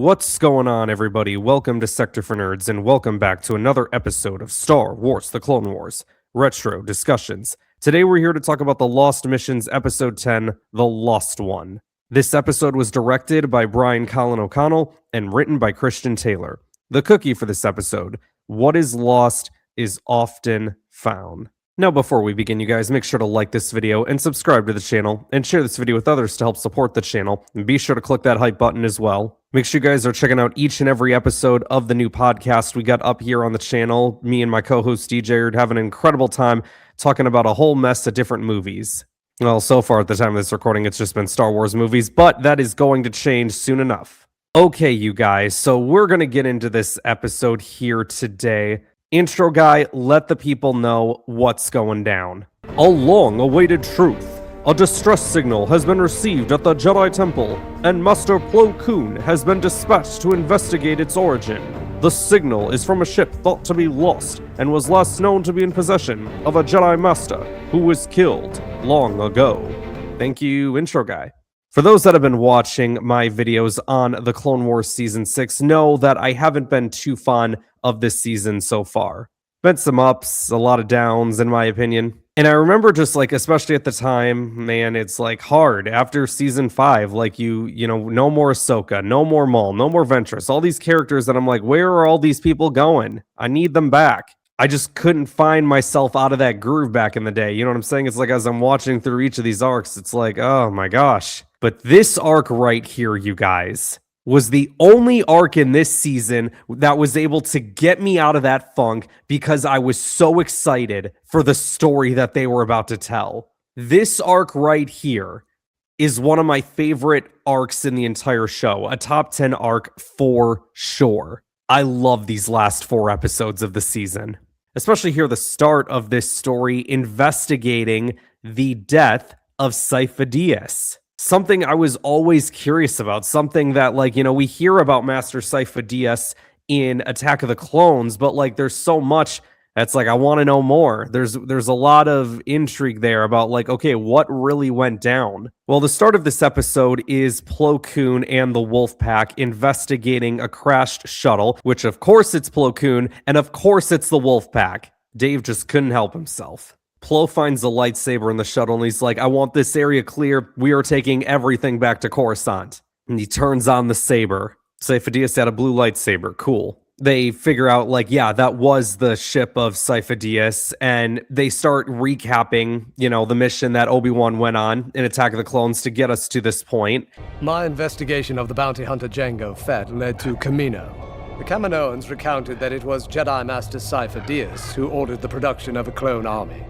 What's going on, everybody? Welcome to Sector for Nerds, and welcome back to another episode of Star Wars: The Clone Wars Retro Discussions. Today we're here to talk about the Lost Missions Episode 10, The Lost One. This episode was directed by Brian Colin O'Connell and written by Christian Taylor. The cookie for this episode: what is lost is often found. Now, before we begin, you guys, make sure to like this video and subscribe to the channel and share this video with others to help support the channel. And be sure to click that hype button as well. Make sure you guys are checking out each and every episode of the new podcast we got up here on the channel. Me and my co-host DJ are having an incredible time talking about a whole mess of different movies. Well, so far at the time of this recording, it's just been Star Wars movies, but that is going to change soon enough. Okay, you guys, so we're going to get into this episode here today. Intro guy, let the people know what's going down. A long-awaited truth. A distress signal has been received at the Jedi Temple, and Master Plo Koon has been dispatched to investigate its origin. The signal is from a ship thought to be lost, and was last known to be in possession of a Jedi Master who was killed long ago. Thank you, intro guy. For those that have been watching my videos on the Clone Wars Season 6, know that I haven't been too fond of this season so far. Been some ups, a lot of downs, in my opinion. And I remember just like, especially at the time, man, it's like hard after Season 5, like you know, no more Ahsoka, no more Maul, no more Ventress, all these characters that I'm like, where are all these people going? I need them back. I just couldn't find myself out of that groove back in the day. You know what I'm saying? It's like as I'm watching through each of these arcs, it's like, oh my gosh. But this arc right here, you guys, was the only arc in this season that was able to get me out of that funk because I was so excited for the story that they were about to tell. This arc right here is one of my favorite arcs in the entire show. A top 10 arc for sure. I love these last 4 episodes of the season. Especially here, the start of this story investigating the death of Sifo Dyas. Something I was always curious about, something that, like, you know, we hear about Master Sifo Dyas in Attack of the Clones, but like there's so much that's like I want to know more. There's a lot of intrigue there about like, okay, what really went down? Well, the start of this episode is Plo Koon and the Wolf Pack investigating a crashed shuttle, which of course it's Plo Koon, and of course it's the Wolf Pack. Dave just couldn't help himself. Plo finds a lightsaber in the shuttle and he's like, I want this area clear. We are taking everything back to Coruscant. And he turns on the saber. Sifo Dyas had a blue lightsaber. Cool. They figure out, like, yeah, that was the ship of Sifo Dyas, and they start recapping, you know, the mission that Obi-Wan went on in Attack of the Clones to get us to this point. My investigation of the bounty hunter Jango Fett led to Camino. The Kaminoans recounted that it was Jedi Master Sifo Dyas who ordered the production of a clone army.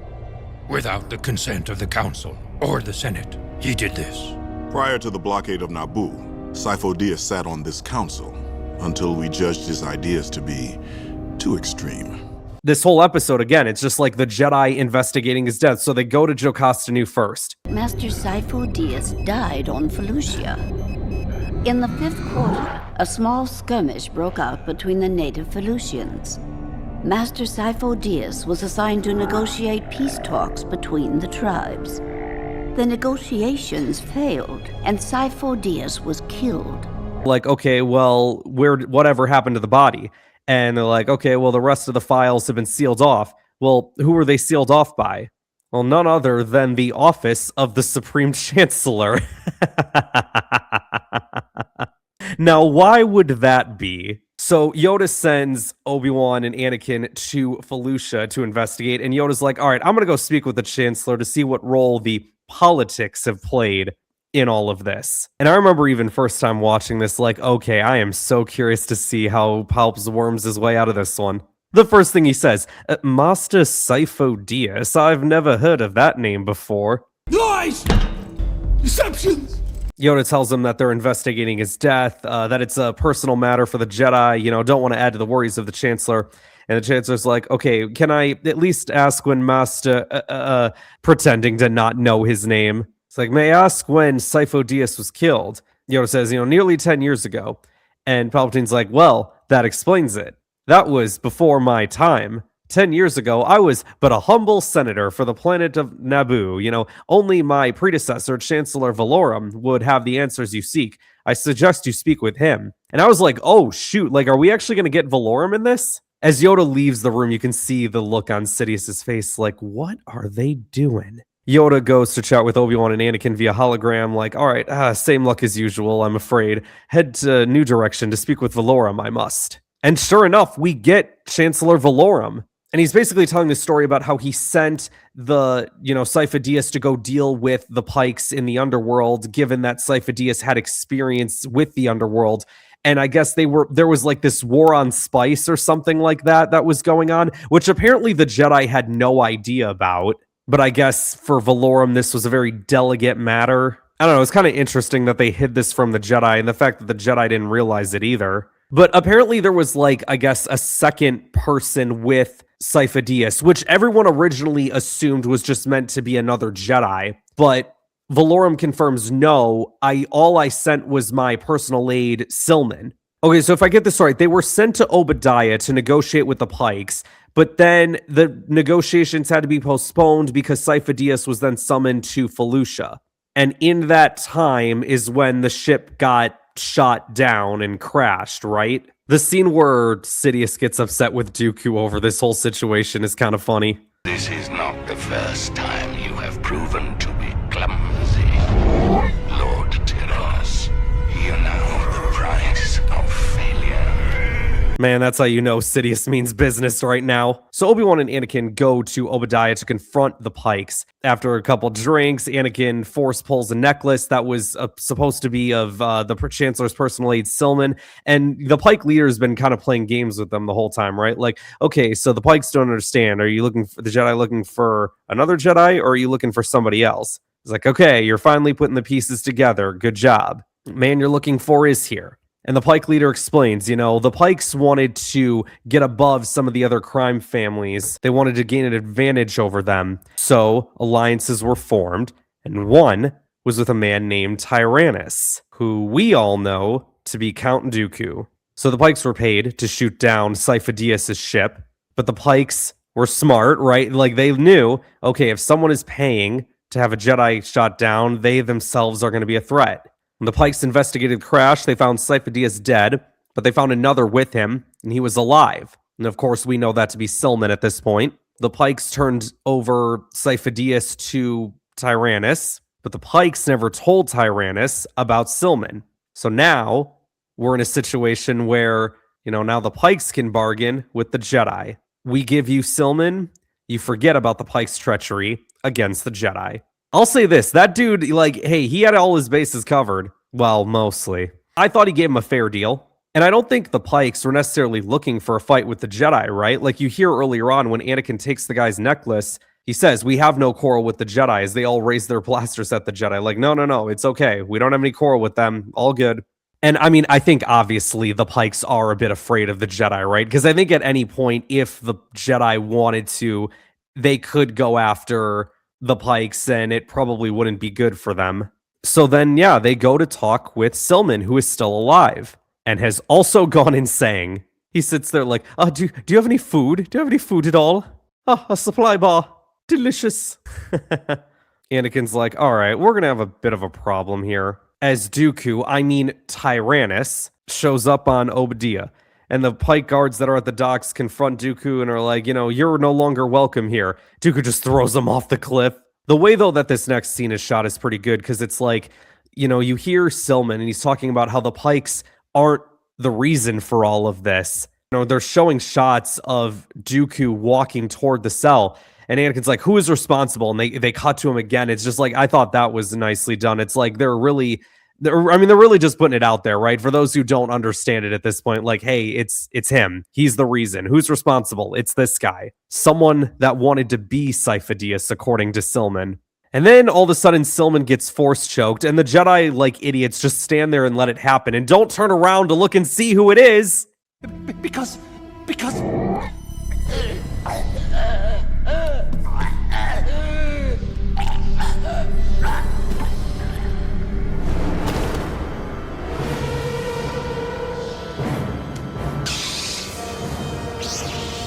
Without the consent of the Council or the Senate, he did this. Prior to the blockade of Naboo, Sifo Dyas sat on this council until we judged his ideas to be too extreme. This whole episode, again, it's just like the Jedi investigating his death, so they go to Jocasta Nu first. Master Sifo Dyas died on Felucia. In the 5th quarter, a small skirmish broke out between the native Felucians. Master Sifo Dyas was assigned to negotiate peace talks between the tribes. The negotiations failed, and Sifo Dyas was killed. Like, okay, well, whatever happened to the body? And they're like, okay, well, the rest of the files have been sealed off. Well, who were they sealed off by? Well, none other than the office of the Supreme Chancellor. Now, why would that be? So Yoda sends Obi-Wan and Anakin to Felucia to investigate, and Yoda's like, all right, I'm going to go speak with the Chancellor to see what role the politics have played in all of this. And I remember even first time watching this, like, okay, I am so curious to see how Palps worms his way out of this one. The first thing he says, Master Sifo Dyas, I've never heard of that name before. Lies! Deceptions! Yoda tells him that they're investigating his death, that it's a personal matter for the Jedi, you know, don't want to add to the worries of the Chancellor. And the Chancellor's like, okay, can I at least ask when Master, pretending to not know his name. It's like, may I ask when Sifo Dyas was killed? Yoda says, you know, nearly 10 years ago. And Palpatine's like, well, that explains it. That was before my time. 10 years ago, I was but a humble senator for the planet of Naboo. You know, only my predecessor, Chancellor Valorum, would have the answers you seek. I suggest you speak with him. And I was like, oh, shoot, like, are we actually going to get Valorum in this? As Yoda leaves the room, you can see the look on Sidious's face, like, what are they doing? Yoda goes to chat with Obi-Wan and Anakin via hologram, like, all right, same luck as usual, I'm afraid. Head to New Direction to speak with Valorum, I must. And sure enough, we get Chancellor Valorum. And he's basically telling the story about how he sent the, Sifo Dyas to go deal with the Pikes in the underworld, given that Sifo Dyas had experience with the underworld. And I guess there was like this war on spice or something like that was going on, which apparently the Jedi had no idea about. But I guess for Valorum, this was a very delicate matter. I don't know, it's kind of interesting that they hid this from the Jedi, and the fact that the Jedi didn't realize it either. But apparently there was, like, I guess, a second person with Sifo Dyas, which everyone originally assumed was just meant to be another Jedi. But Valorum confirms, no, all I sent was my personal aide, Silman. Okay, so if I get this right, they were sent to Obadiah to negotiate with the Pikes, but then the negotiations had to be postponed because Sifo Dyas was then summoned to Felucia. And in that time is when the ship got shot down and crashed, right? The scene where Sidious gets upset with Dooku over this whole situation is kind of funny. This is not the first time you have proven to be clumsy. Lord Tyranus, you know the price of failure. Man, that's how you know Sidious means business right now. So Obi-Wan and Anakin go to Obadiah to confront the Pikes. After a couple drinks, Anakin force pulls a necklace that was supposed to be of the Chancellor's personal aide, Silman. And the Pike leader has been kind of playing games with them the whole time, right? Like, okay, so the Pikes don't understand. Are you looking for the Jedi looking for another Jedi, or are you looking for somebody else? It's like, okay, you're finally putting the pieces together. Good job. Man you're looking for is here. And the Pike leader explains, the Pikes wanted to get above some of the other crime families. They wanted to gain an advantage over them. So alliances were formed, and one was with a man named Tyranus, who we all know to be Count Dooku. So the Pikes were paid to shoot down Sifo Dyas' ship, but the Pikes were smart, right? Like, they knew, okay, if someone is paying to have a Jedi shot down, they themselves are going to be a threat. When the Pikes investigated the crash, they found Sifo Dyas dead, but they found another with him, and he was alive. And of course, we know that to be Silman at this point. The Pikes turned over Sifo Dyas to Tyranus, but the Pikes never told Tyranus about Silman. So now, we're in a situation where, now the Pikes can bargain with the Jedi. We give you Silman, you forget about the Pikes' treachery against the Jedi. I'll say this, that dude, he had all his bases covered. Well, mostly. I thought he gave him a fair deal. And I don't think the Pikes were necessarily looking for a fight with the Jedi, right? Like, you hear earlier on when Anakin takes the guy's necklace, he says, we have no quarrel with the Jedi, as they all raise their blasters at the Jedi. Like, no, it's okay. We don't have any quarrel with them. All good. And I mean, I think obviously the Pikes are a bit afraid of the Jedi, right? Because I think at any point, if the Jedi wanted to, they could go after the Pikes, and it probably wouldn't be good for them. So then, they go to talk with Silman, who is still alive and has also gone insane. He sits there like, do you have any food? Do you have any food at all? A supply bar. Delicious. Anakin's like, all right, we're going to have a bit of a problem here. As Tyranus shows up on Obadiah. And the Pike guards that are at the docks confront Dooku and are like, you're no longer welcome here. Dooku just throws them off the cliff. The way, though, that this next scene is shot is pretty good, because it's like, you hear Silman, and he's talking about how the Pikes aren't the reason for all of this. They're showing shots of Dooku walking toward the cell, and Anakin's like, who is responsible? And they cut to him again. It's just like, I thought that was nicely done. It's like they're really just putting it out there, right? For those who don't understand it at this point, like, hey, it's him. He's the reason. Who's responsible? It's this guy. Someone that wanted to be Sifo Dyas, according to Silman. And then all of a sudden, Silman gets force choked, and the Jedi, like idiots, just stand there and let it happen, and don't turn around to look and see who it is. Because...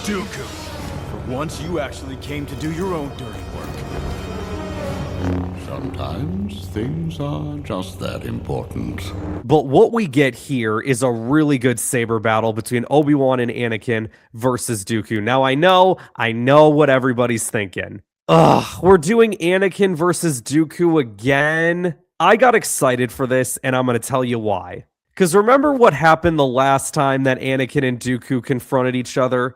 Dooku, for once you actually came to do your own dirty work. Sometimes things are just that important. But what we get here is a really good saber battle between Obi-Wan and Anakin versus Dooku. Now, I know what everybody's thinking. Ugh, we're doing Anakin versus Dooku again? I got excited for this, and I'm going to tell you why. Because remember what happened the last time that Anakin and Dooku confronted each other?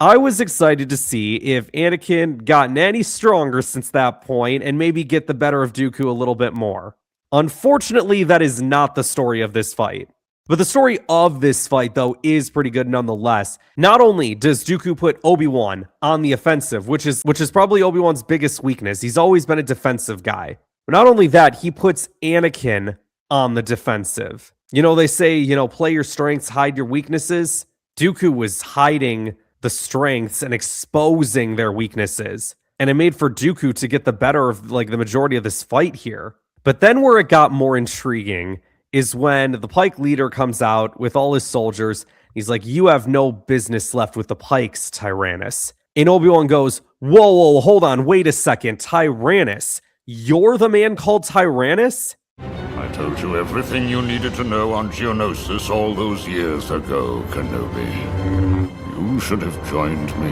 I was excited to see if Anakin gotten any stronger since that point and maybe get the better of Dooku a little bit more. Unfortunately, that is not the story of this fight. But the story of this fight, though, is pretty good nonetheless. Not only does Dooku put Obi-Wan on the offensive, which is probably Obi-Wan's biggest weakness. He's always been a defensive guy. But not only that, he puts Anakin on the defensive. You know, they say, play your strengths, hide your weaknesses. Dooku was hiding the strengths and exposing their weaknesses. And it made for Dooku to get the better of the majority of this fight here. But then where it got more intriguing is when the Pike leader comes out with all his soldiers. He's like, you have no business left with the Pikes, Tyranus. And Obi-Wan goes, whoa, hold on, wait a second, Tyranus? You're the man called Tyranus? I told you everything you needed to know on Geonosis all those years ago, Kenobi. You should have joined me.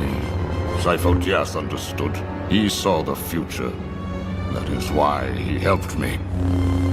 Sifo Dyas understood. He saw the future. That is why he helped me.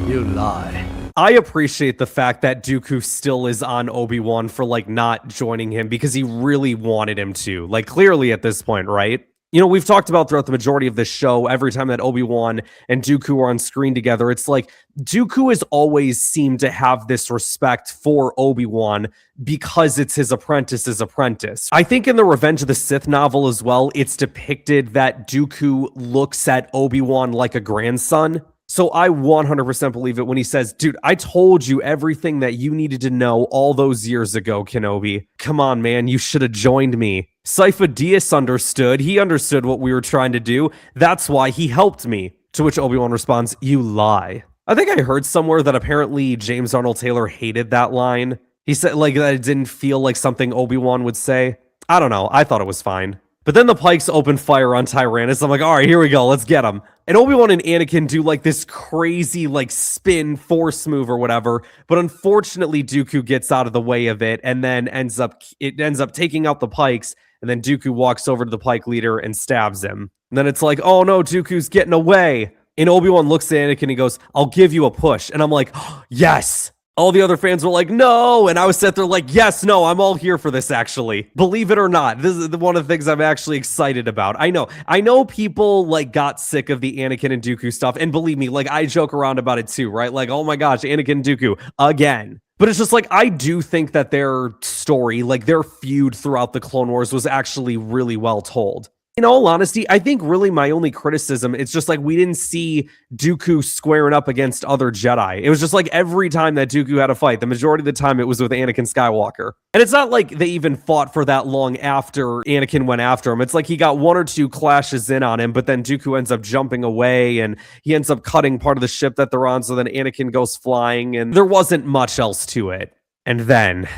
You lie. I appreciate the fact that Dooku still is on Obi-Wan for not joining him because he really wanted him to. Clearly at this point, right? We've talked about throughout the majority of this show, every time that Obi-Wan and Dooku are on screen together, it's like Dooku has always seemed to have this respect for Obi-Wan because it's his apprentice's apprentice. I think in the Revenge of the Sith novel as well, it's depicted that Dooku looks at Obi-Wan like a grandson. So I 100% believe it when he says, dude, I told you everything that you needed to know all those years ago, Kenobi. Come on, man, you should have joined me. Sifo Dyas understood. He understood what we were trying to do. That's why he helped me. To which Obi-Wan responds, you lie. I think I heard somewhere that apparently James Arnold Taylor hated that line. He said that it didn't feel like something Obi-Wan would say. I don't know. I thought it was fine. But then the Pikes open fire on Tyranus. I'm like, all right, here we go. Let's get him. And Obi-Wan and Anakin do this crazy spin force move or whatever. But unfortunately, Dooku gets out of the way of it and then ends up taking out the Pikes. And then Dooku walks over to the Pike leader and stabs him. And then it's like, oh no, Dooku's getting away. And Obi-Wan looks at Anakin and he goes, I'll give you a push. And I'm like, oh, yes. All the other fans were like, no. And I was sitting there like, yes, no, I'm all here for this, actually. Believe it or not, this is one of the things I'm actually excited about. I know people got sick of the Anakin and Dooku stuff. And believe me, I joke around about it too, right? Oh my gosh, Anakin and Dooku again. But it's just I do think that their story, their feud throughout the Clone Wars was actually really well told. In all honesty, I think really my only criticism, it's just we didn't see Dooku squaring up against other Jedi. It was just every time that Dooku had a fight, the majority of the time it was with Anakin Skywalker. And it's not they even fought for that long after Anakin went after him. It's he got one or two clashes in on him, but then Dooku ends up jumping away and he ends up cutting part of the ship that they're on, so then Anakin goes flying and there wasn't much else to it. And then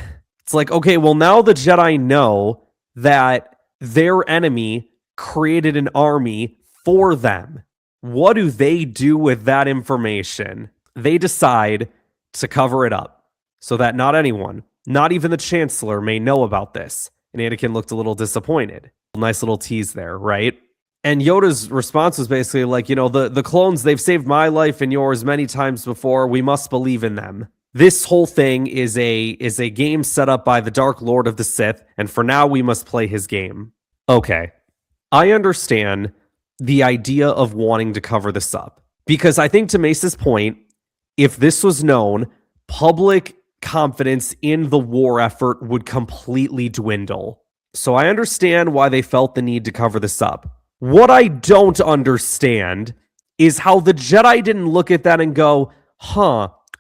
it's okay, well now the Jedi know that their enemy created an army for them. What do they do with that information? They decide to cover it up so that not anyone, not even the Chancellor, may know about this. And Anakin looked a little disappointed. Nice little tease there, right? And Yoda's response was basically the clones, they've saved my life and yours many times before. We must believe in them. This whole thing is a game set up by the Dark Lord of the Sith, and for now we must play his game. Okay. I understand the idea of wanting to cover this up because I think to Mace's point, if this was known, public confidence in the war effort would completely dwindle. So I understand why they felt the need to cover this up. What I don't understand is how the Jedi didn't look at that and go,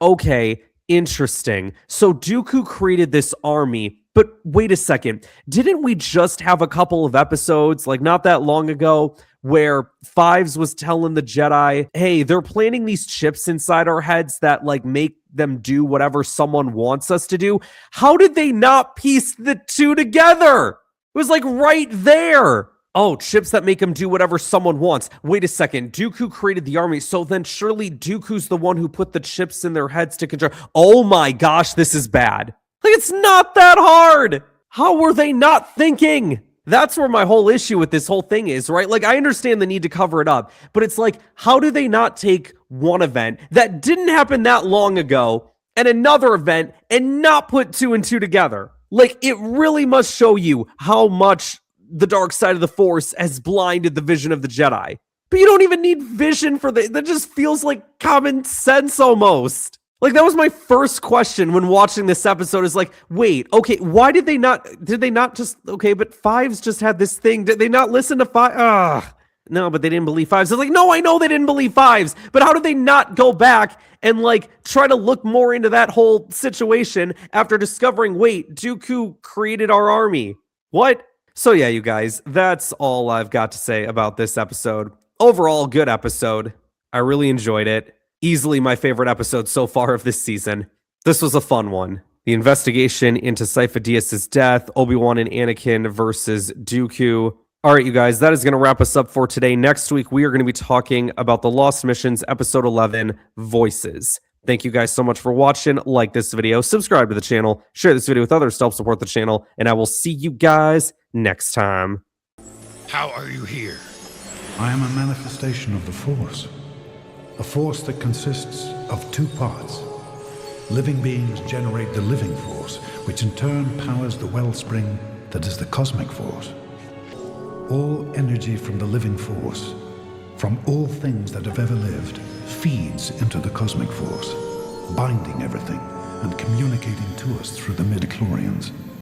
okay, interesting. So Dooku created this army. But wait a second, didn't we just have a couple of episodes, not that long ago, where Fives was telling the Jedi, hey, they're planting these chips inside our heads that like make them do whatever someone wants us to do. How did they not piece the two together? It was like right there. Oh, chips that make them do whatever someone wants. Wait a second. Dooku created the army, so then surely Dooku's the one who put the chips in their heads to control. Oh my gosh, this is bad. Like, it's not that hard. How were they not thinking? That's where my whole issue with this whole thing is, right? Like, I understand the need to cover it up, but it's like, how do they not take one event that didn't happen that long ago and another event and not put two and two together? Like, it really must show you how much the dark side of the Force has blinded the vision of the Jedi. But you don't even need vision for that just feels like common sense almost. Like, that was my first question when watching this episode is like, wait, okay, why did they not just, okay, but Fives just had this thing. Did they not listen to Fives? No, but they didn't believe Fives. It's like, no, I know they didn't believe Fives, but how did they not go back and like try to look more into that whole situation after discovering, wait, Dooku created our army? What? So yeah, you guys, that's all I've got to say about this episode. Overall, good episode. I really enjoyed it. Easily my favorite episode so far of this season. This was a fun one. The investigation into Sifo Dyas' death, Obi-Wan and Anakin versus Dooku. All right, you guys, that is going to wrap us up for today. Next week, we are going to be talking about the Lost Missions, Episode 11, Voices. Thank you guys so much for watching. Like this video, subscribe to the channel, share this video with others to help support the channel, and I will see you guys next time. How are you here? I am a manifestation of the Force. A force that consists of two parts. Living beings generate the living force, which in turn powers the wellspring that is the cosmic force. All energy from the living force, from all things that have ever lived, feeds into the cosmic force, binding everything and communicating to us through the midichlorians.